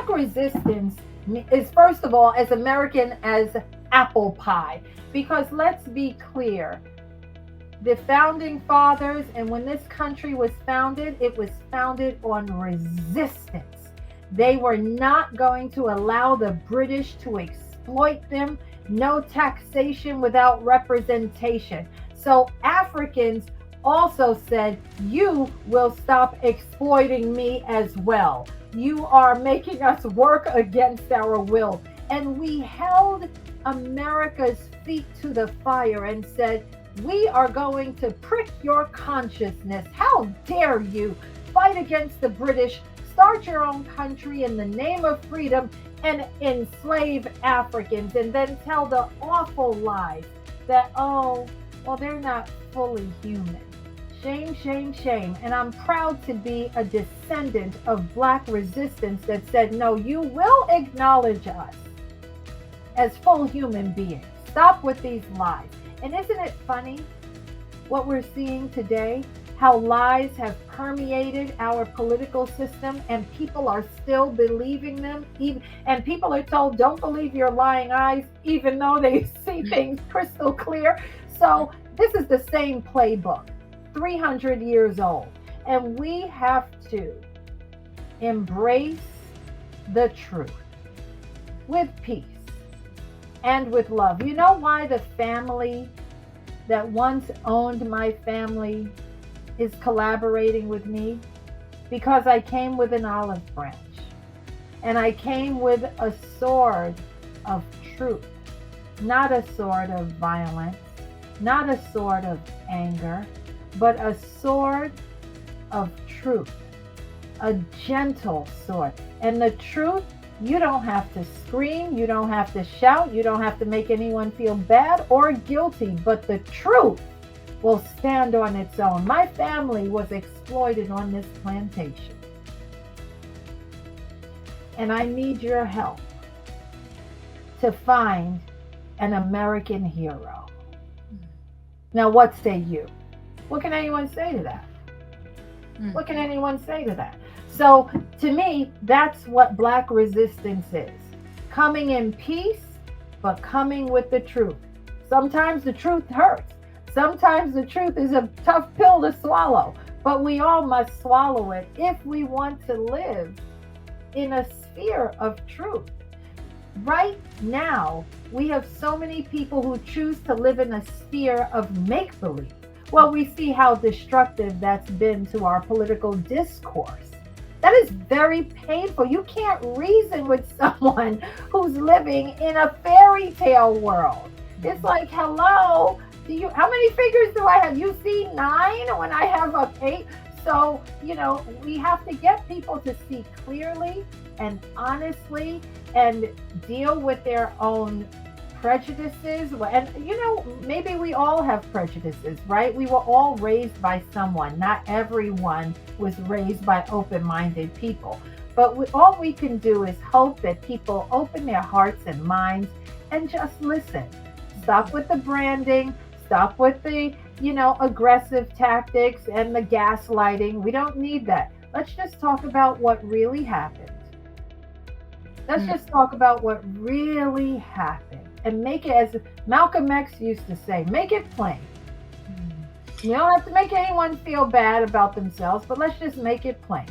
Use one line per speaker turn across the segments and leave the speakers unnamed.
Black resistance is, first of all, as American as apple pie. Because let's be clear, the founding fathers, and when this country was founded, it was founded on resistance. They were not going to allow the British to exploit them. No taxation without representation. So Africans also said, you will stop exploiting me as well. You are making us work against our will. And we held America's feet to the fire and said, we are going to prick your consciousness. How dare you fight against the British, start your own country in the name of freedom and enslave Africans, and then tell the awful lies that, oh, well, they're not fully human. Shame, shame, shame. And I'm proud to be a descendant of Black resistance that said, no, you will acknowledge us as full human beings. Stop with these lies. And isn't it funny what we're seeing today? How lies have permeated our political system and people are still believing them. And people are told, don't believe your lying eyes, even though they see things crystal clear. So this is the same playbook, 300 years old. And we have to embrace the truth with peace and with love. You know why the family that once owned my family is collaborating with me? Because I came with an olive branch, and I came with a sword of truth, not a sword of violence, not a sword of anger, but a sword of truth, a gentle sword. And the truth, you don't have to scream, you don't have to shout, you don't have to make anyone feel bad or guilty, but the truth will stand on its own. My family was exploited on this plantation, and I need your help to find an American hero. Now, what say you? What can anyone say to that? What can anyone say to that? So to me, that's what Black resistance is. Coming in peace, but coming with the truth. Sometimes the truth hurts. Sometimes the truth is a tough pill to swallow, but we all must swallow it if we want to live in a sphere of truth. Right now, we have so many people who choose to live in a sphere of make-believe. Well, we see how destructive that's been to our political discourse. That is very painful. You can't reason with someone who's living in a fairy tale world. It's like, hello, how many figures do I have? You see 9 when I have a 8. So, we have to get people to see clearly and honestly and deal with their own prejudices. And, maybe we all have prejudices, right? We were all raised by someone. Not everyone was raised by open-minded people. But all we can do is hope that people open their hearts and minds and just listen. Stop with the branding. Stop with the, aggressive tactics and the gaslighting. We don't need that. Let's just talk about what really happened. Let's just talk about what really happened and make it, as Malcolm X used to say, make it plain. You don't have to make anyone feel bad about themselves, but let's just make it plain.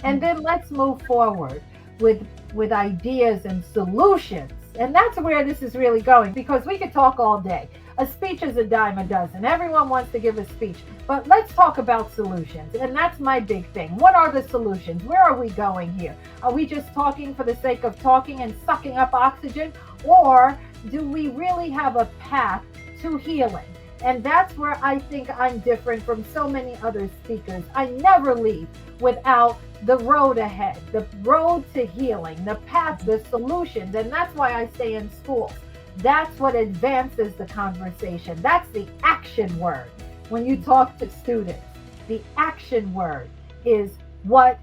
And then let's move forward with ideas and solutions. And that's where this is really going, because we could talk all day. A speech is a dime a dozen. Everyone wants to give a speech, but let's talk about solutions. And that's my big thing. What are the solutions? Where are we going here? Are we just talking for the sake of talking and sucking up oxygen? Or do we really have a path to healing? And that's where I think I'm different from so many other speakers. I never leave without the road ahead, the road to healing, the path, the solutions. And that's why I stay in schools. That's what advances the conversation. That's the action word. When you talk to students, the action word is what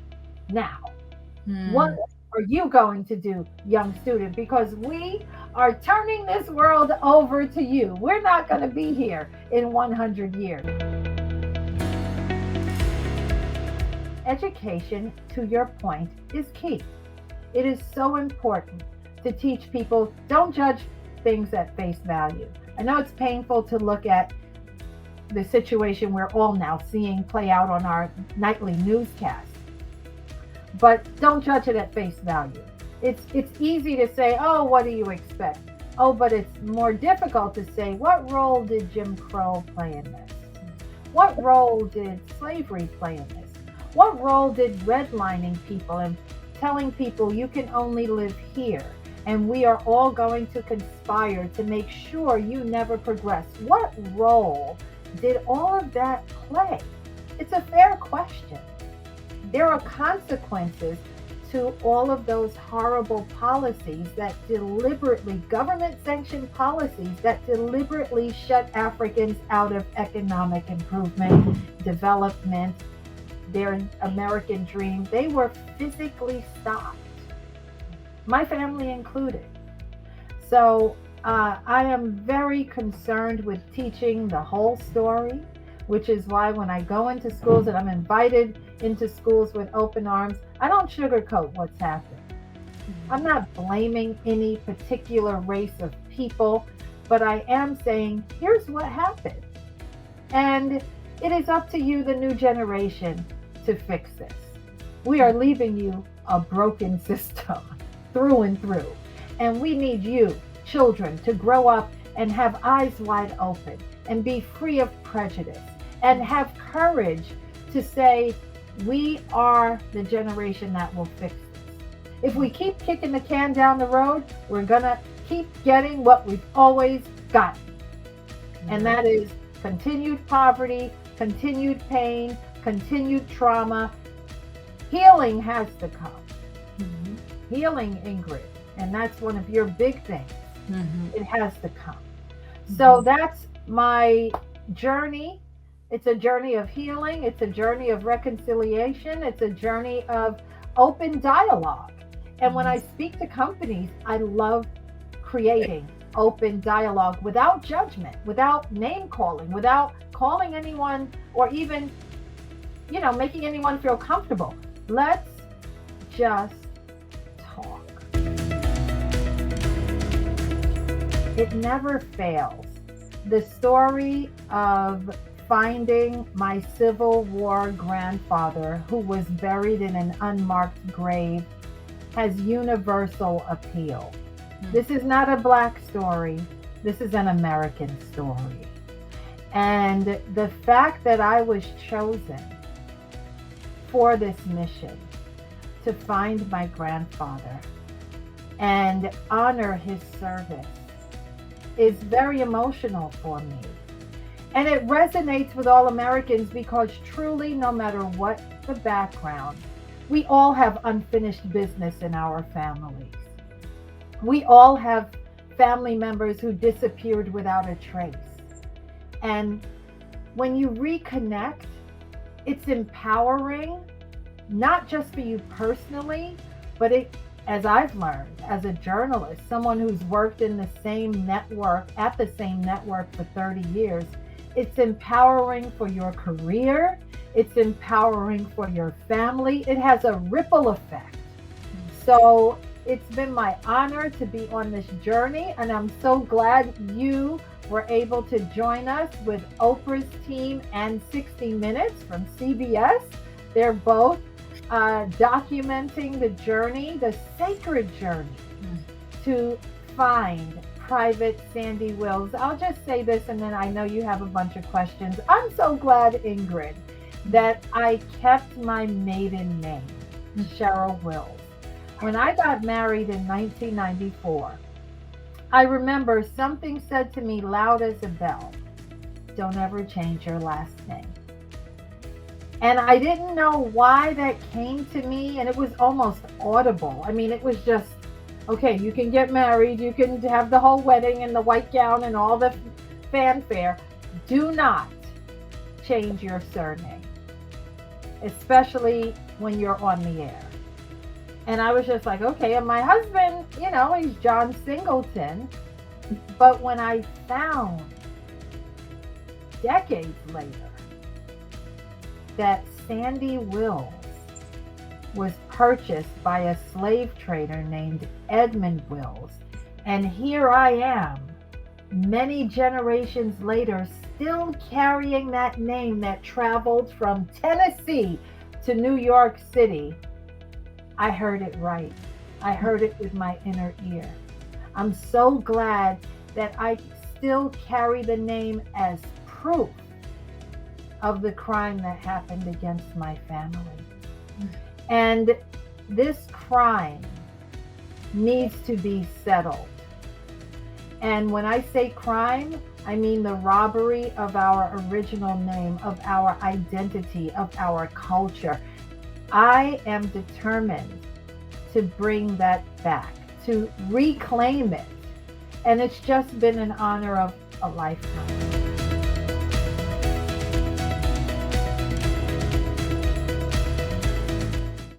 now? What are you going to do, young student? Because we are turning this world over to you. We're not going to be here in 100 years. Education, to your point, is key. It is so important to teach people, don't judge things at face value. I know it's painful to look at the situation we're all now seeing play out on our nightly newscast, but don't judge it at face value. It's easy to say, oh, what do you expect? Oh, but it's more difficult to say, what role did Jim Crow play in this? What role did slavery play in this? What role did redlining people and telling people you can only live here and we are all going to conspire to make sure you never progress? What role did all of that play? It's a fair question. There are consequences to all of those horrible policies that deliberately, government-sanctioned policies that deliberately shut Africans out of economic improvement, development, their American dream. They were physically stopped, my family included. So I am very concerned with teaching the whole story, which is why when I go into schools and I'm invited into schools with open arms, I don't sugarcoat what's happened. I'm not blaming any particular race of people, but I am saying, here's what happened. And it is up to you, the new generation, to fix this. We are leaving you a broken system through and through. And we need you, children, to grow up and have eyes wide open and be free of prejudice and have courage to say, we are the generation that will fix this. If we keep kicking the can down the road, we're going to keep getting what we've always gotten. And that is continued poverty, continued pain, continued trauma. Healing has to come. Mm-hmm. Healing, Ingrid. And that's one of your big things. Mm-hmm. It has to come. Mm-hmm. So that's my journey. It's a journey of healing. It's a journey of reconciliation. It's a journey of open dialogue. And when I speak to companies, I love creating open dialogue without judgment, without name calling, without calling anyone or even, making anyone feel comfortable. Let's just talk. It never fails. The story of finding my Civil War grandfather, who was buried in an unmarked grave, has universal appeal. This is not a Black story. This is an American story. And the fact that I was chosen for this mission to find my grandfather and honor his service is very emotional for me. And it resonates with all Americans because truly, no matter what the background, we all have unfinished business in our families. We all have family members who disappeared without a trace. And when you reconnect, it's empowering, not just for you personally, but as I've learned as a journalist, someone who's worked in the same network, at the same network for 30 years, it's empowering for your career. It's empowering for your family. It has a ripple effect. So it's been my honor to be on this journey, and I'm so glad you were able to join us with Oprah's team and 60 Minutes from CBS. They're both documenting the journey, the sacred journey to find Private Sandy Wills. I'll just say this, and then I know you have a bunch of questions. I'm so glad, Ingrid, that I kept my maiden name, Cheryl Wills. When I got married in 1994, I remember something said to me loud as a bell, don't ever change your last name. And I didn't know why that came to me, and it was almost audible. I mean, it was just, okay, you can get married, you can have the whole wedding and the white gown and all the fanfare. Do not change your surname, especially when you're on the air. And I was just like, okay, and my husband, he's John Singleton. But when I found decades later that Sandy Wills was purchased by a slave trader named Emmy Wills. And here I am, many generations later, still carrying that name that traveled from Tennessee to New York City. I heard it right. I heard it with my inner ear. I'm so glad that I still carry the name as proof of the crime that happened against my family. And this crime needs to be settled. And when I say crime, I mean the robbery of our original name, of our identity, of our culture. I am determined to bring that back, to reclaim it. And it's just been an honor of a lifetime.